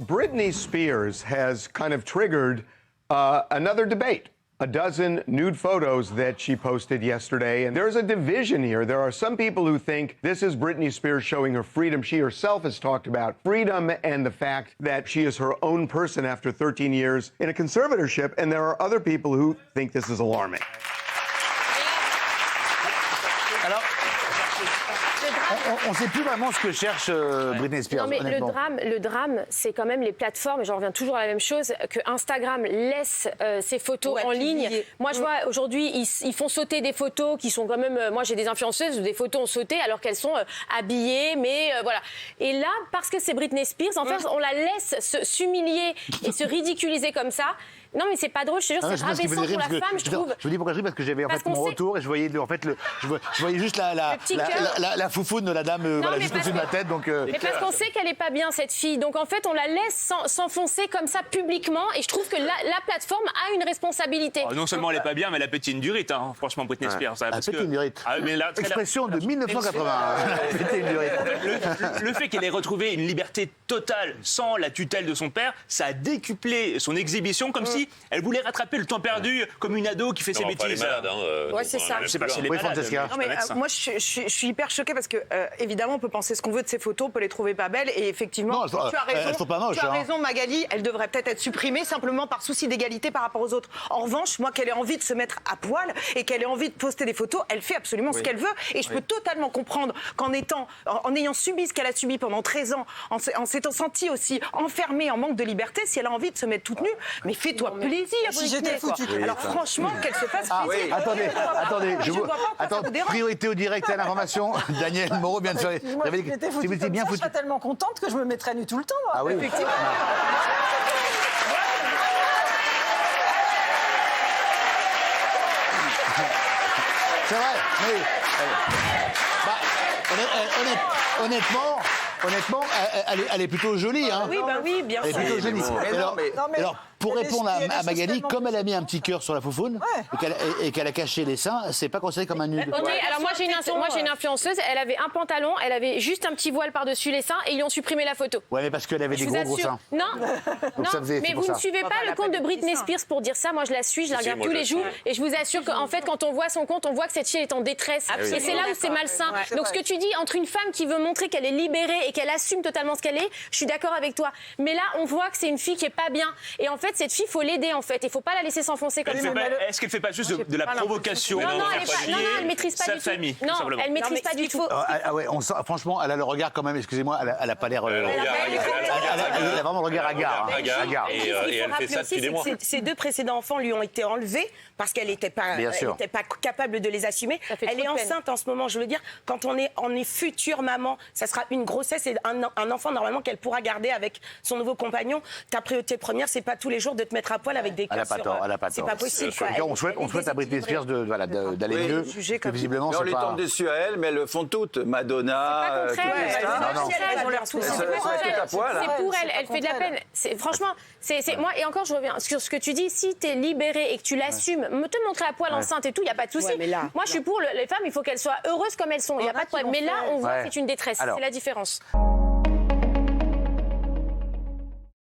Britney Spears has kind of triggered another debate. A dozen nude photos that she posted yesterday. And there's a division here. There are some people who think this is Britney Spears showing her freedom. She herself has talked about freedom and the fact that she is her own person after 13 years in a conservatorship. And there are other people who think this is alarming. On ne sait plus vraiment ce que cherche Britney Spears. Non, mais le drame, c'est quand même les plateformes, et j'en reviens toujours à la même chose, que Instagram laisse ces photos en ligne. Moi, je vois aujourd'hui, ils font sauter des photos qui sont quand même... moi, j'ai des influenceuses où des photos ont sauté alors qu'elles sont habillées, mais voilà. Et là, parce que c'est Britney Spears, en fait, on la laisse s'humilier et se ridiculiser comme ça. Non, mais c'est pas drôle, je te jure, c'est rabaissant pour la femme, je trouve. Je vous dis pourquoi je ris, parce que j'avais en fait mon retour et je voyais en fait je voyais juste la foufoune de la dame voilà, juste au-dessus de ma tête. Donc, Mais parce qu'on sait qu'elle est pas bien, cette fille. Donc en fait, on la laisse s'enfoncer comme ça publiquement. Et je trouve que la plateforme a une responsabilité. Non seulement elle est pas bien, mais elle a pété une durite, hein, franchement, Britney Spears. Elle a pété une durite. Là, expression de 1980. Elle a pété une durite. Le fait qu'elle ait retrouvé une liberté totale sans la tutelle de son père, ça a décuplé son exhibition comme si elle voulait rattraper le temps perdu comme une ado qui fait ses bêtises. Malade, hein, ouais, c'est ça. Je sais pas si elle est malade. Non, mais, moi, je suis hyper choquée parce que, évidemment, on peut penser ce qu'on veut de ces photos, on peut les trouver pas belles. Et effectivement, tu as raison. Elles sont pas moches, tu as raison, Magali, elles devraient peut-être être supprimées simplement par souci d'égalité par rapport aux autres. En revanche, moi, qu'elle ait envie de se mettre à poil et qu'elle ait envie de poster des photos, elle fait absolument ce qu'elle veut. Et je peux totalement comprendre en ayant subi ce qu'elle a subi pendant 13 ans, en s'étant sentie aussi enfermée, en manque de liberté, si elle a envie de se mettre toute nue, mais fais-toi plaisir. Si j'étais foutue. Alors franchement, qu'elle se fasse plaisir. Attendez, priorité au direct et à l'information. Daniel Moreau vient de faire... Moi, si j'étais foutue comme ça, je serais tellement contente que je me mettrais nue tout le temps. Moi. Ah oui. Effectivement. C'est vrai, mais... Honnêtement, elle est plutôt jolie. Hein. Oui, bien sûr. Elle est plutôt jolie. Alors, pour répondre à Magali, comme elle a mis un petit cœur sur la foufoune et qu'elle a caché les seins, c'est pas considéré comme un nude. Ok, alors moi j'ai une influenceuse, elle avait un pantalon, elle avait juste un petit voile par-dessus les seins et ils ont supprimé la photo. Ouais, mais parce qu'elle avait des gros seins. Non, mais vous ne suivez pas le compte de Britney Spears pour dire ça. Moi je la suis, je la regarde tous les jours et je vous assure qu'en fait quand on voit son compte, on voit que cette fille est en détresse. Et c'est là où c'est malsain. Donc ce que tu dis entre une femme qui veut montrer qu'elle est libérée et qu'elle assume totalement ce qu'elle est, je suis d'accord avec toi. Mais là on voit que c'est une fille qui est pas bien. Et en fait cette fille, faut l'aider en fait. Il faut pas la laisser s'enfoncer comme ça. Est-ce qu'elle fait pas juste de la provocation? Non, elle maîtrise pas du tout. Non, elle maîtrise pas du tout. Ah ouais, on sent, franchement, elle a le regard quand même, excusez-moi, elle a pas l'air... Elle a vraiment le regard hagard. Et elle fait ça depuis des mois. Ses deux précédents enfants lui ont été enlevés parce qu'elle n'était pas capable de les assumer. Elle est enceinte en ce moment, je veux dire, quand on est future maman, ça sera une grossesse et un enfant normalement qu'elle pourra garder avec son nouveau compagnon. Ta priorité première, c'est pas tous les jours de te mettre à poil avec des cœurs sur... Elle a pas tort. C'est pas possible. On souhaite à Britney Spears d'aller mieux, que visiblement on c'est les pas... tombe dessus à elle, mais elles le font toutes. Madonna, toutes les stars. C'est pour elle, elle fait de la peine. Franchement, moi, et encore je reviens sur ce que tu dis, si t'es libérée et que tu l'assumes, te montrer à poil enceinte et tout, il n'y a pas de souci. Moi je suis pour les femmes, il faut qu'elles soient heureuses comme elles sont, il n'y a pas de problème. Mais là on voit que c'est une détresse, c'est la différence.